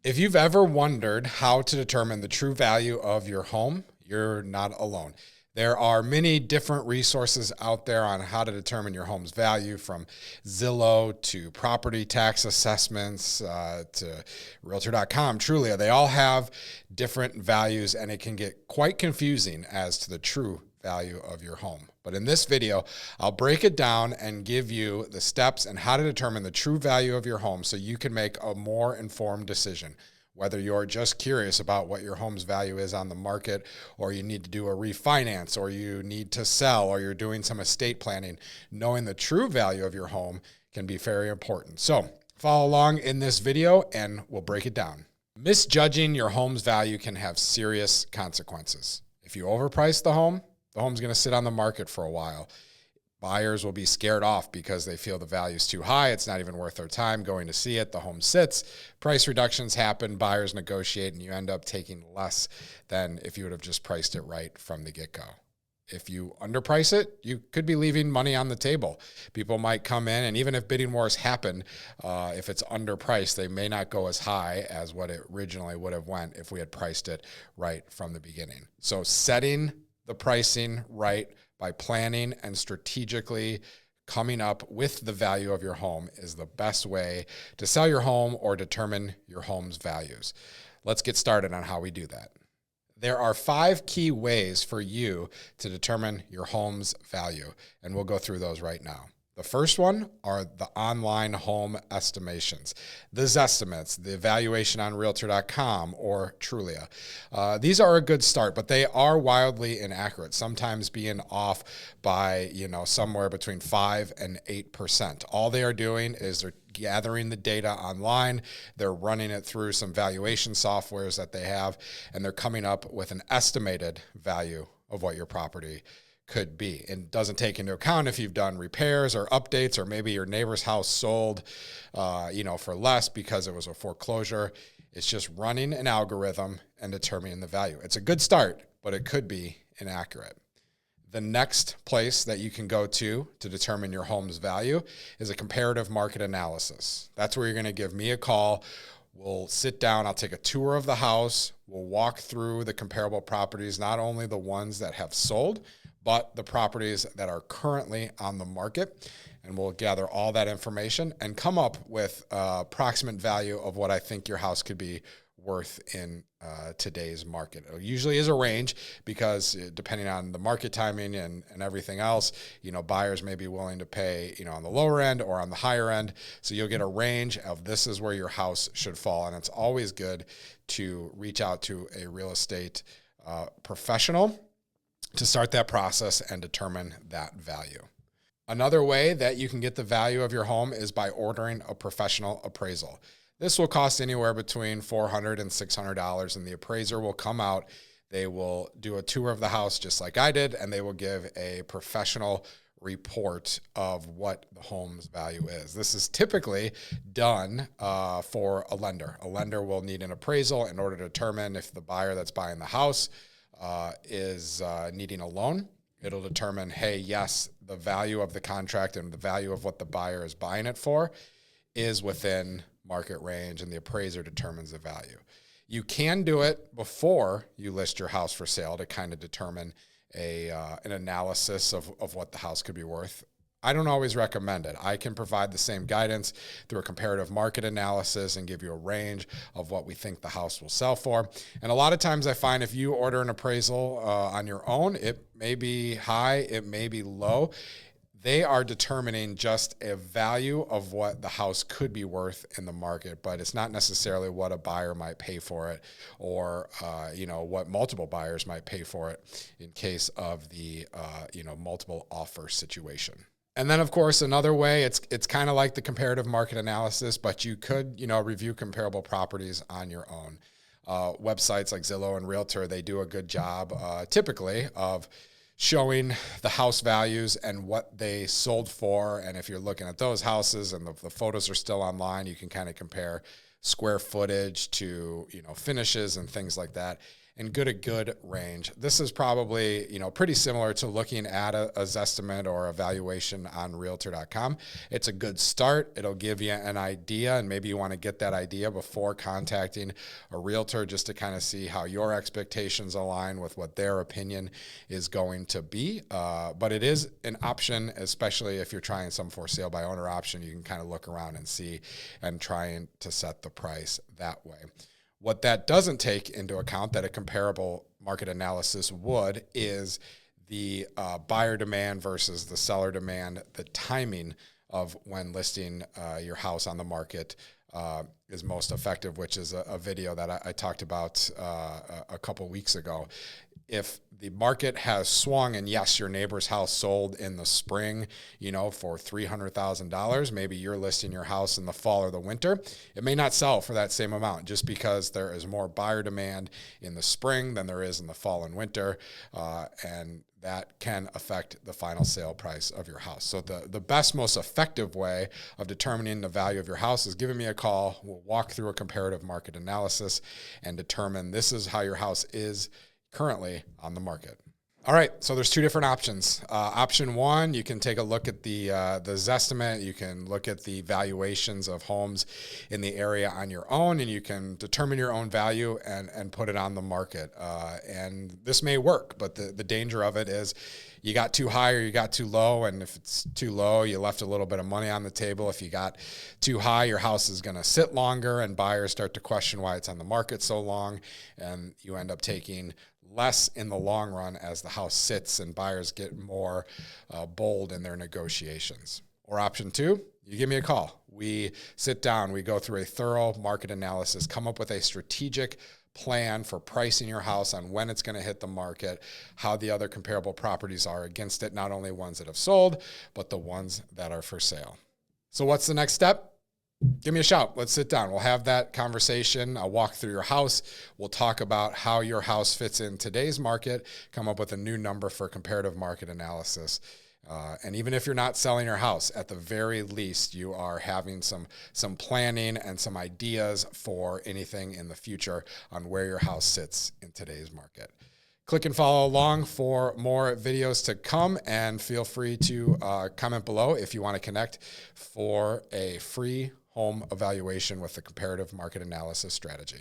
If you've ever wondered how to determine the true value of your home, you're not alone. There are many different resources out there on how to determine your home's value, from Zillow to property tax assessments to Realtor.com, Trulia. They all have different values, and it can get quite confusing as to the true value of your home. But in this video, I'll break it down and give you the steps and how to determine the true value of your home so you can make a more informed decision. Whether you're just curious about what your home's value is on the market, or you need to do a refinance, or you need to sell, or you're doing some estate planning, knowing the true value of your home can be very important. So follow along in this video and we'll break it down. Misjudging your home's value can have serious consequences. If you overprice the home's going to sit on the market for a while. Buyers will be scared off because they feel the value is too high. It's not even worth their time going to see it. The home sits, price reductions happen, buyers negotiate, and you end up taking less than if you would have just priced it right from the get-go. If you underprice it, you could be leaving money on the table. People might come in, and even if bidding wars happen, if it's underpriced, they may not go as high as what it originally would have went if we had priced it right from the beginning. So setting the pricing right by planning and strategically coming up with the value of your home is the best way to sell your home or determine your home's values. Let's get started on how we do that. There are 5 key ways for you to determine your home's value, and we'll go through those right now. The first one are the online home estimations, the Zestimates, the Valuation on Realtor.com or Trulia. These are a good start, but they are wildly inaccurate, sometimes being off by, somewhere between 5 and 8%. All they are doing is they're gathering the data online, they're running it through some valuation softwares that they have, and they're coming up with an estimated value of what your property could be. And doesn't take into account if you've done repairs or updates, or maybe your neighbor's house sold, for less because it was a foreclosure. It's just running an algorithm and determining the value. It's a good start, but it could be inaccurate. The next place that you can go to determine your home's value is a comparative market analysis. That's where you're going to give me a call. We'll sit down, I'll take a tour of the house, we'll walk through the comparable properties, not only the ones that have sold, but the properties that are currently on the market. And we'll gather all that information and come up with an approximate value of what I think your house could be worth in today's market. It usually is a range because depending on the market timing and everything else, buyers may be willing to pay, on the lower end or on the higher end. So you'll get a range of this is where your house should fall. And it's always good to reach out to a real estate professional to start that process and determine that value. Another way that you can get the value of your home is by ordering a professional appraisal. This will cost anywhere between $400 and $600, and the appraiser will come out. They will do a tour of the house just like I did, and they will give a professional report of what the home's value is. This is typically done for a lender. A lender will need an appraisal in order to determine if the buyer that's buying the house is needing a loan. It'll determine, hey, yes, the value of the contract and the value of what the buyer is buying it for is within market range, and the appraiser determines the value. You can do it before you list your house for sale to kind of determine an analysis of what the house could be worth. I don't always recommend it. I can provide the same guidance through a comparative market analysis and give you a range of what we think the house will sell for. And a lot of times I find if you order an appraisal on your own, it may be high, it may be low. They are determining just a value of what the house could be worth in the market, but it's not necessarily what a buyer might pay for it, or what multiple buyers might pay for it in case of the multiple offer situation. And then, of course, another way, it's kind of like the comparative market analysis, but you could, review comparable properties on your own. Websites like Zillow and Realtor, they do a good job, typically, of showing the house values and what they sold for. And if you're looking at those houses and the photos are still online, you can kind of compare square footage to, finishes and things like that. and good range. This is probably, pretty similar to looking at a Zestimate or a valuation on realtor.com. It's a good start. It'll give you an idea, and maybe you want to get that idea before contacting a realtor just to kind of see how your expectations align with what their opinion is going to be. But it is an option, especially if you're trying some for sale by owner option. You can kind of look around and see and trying to set the price that way. What that doesn't take into account that a comparable market analysis would is the buyer demand versus the seller demand, the timing of when listing your house on the market is most effective, which is a video that I talked about a couple weeks ago. If the market has swung and yes, your neighbor's house sold in the spring, for $300,000, maybe you're listing your house in the fall or the winter, it may not sell for that same amount just because there is more buyer demand in the spring than there is in the fall and winter. And that can affect the final sale price of your house. So the best, most effective way of determining the value of your house is giving me a call. We'll walk through a comparative market analysis and determine this is how your house is currently on the market. All right, so there's two different options. Option one, you can take a look at the Zestimate. You can look at the valuations of homes in the area on your own, and you can determine your own value and put it on the market. And this may work, but the danger of it is you got too high or you got too low, and if it's too low, you left a little bit of money on the table. If you got too high, your house is going to sit longer, and buyers start to question why it's on the market so long, and you end up taking less in the long run as the house sits and buyers get more bold in their negotiations. Or option two, you give me a call. We sit down, we go through a thorough market analysis, come up with a strategic plan for pricing your house on when it's going to hit the market, how the other comparable properties are against it, not only ones that have sold, but the ones that are for sale. So what's the next step? Give me a shout. Let's sit down. We'll have that conversation. I'll walk through your house. We'll talk about how your house fits in today's market, come up with a new number for comparative market analysis. And even if you're not selling your house, at the very least, you are having some planning and some ideas for anything in the future on where your house sits in today's market. Click and follow along for more videos to come, and feel free to comment below if you want to connect for a free home evaluation with the comparative market analysis strategy.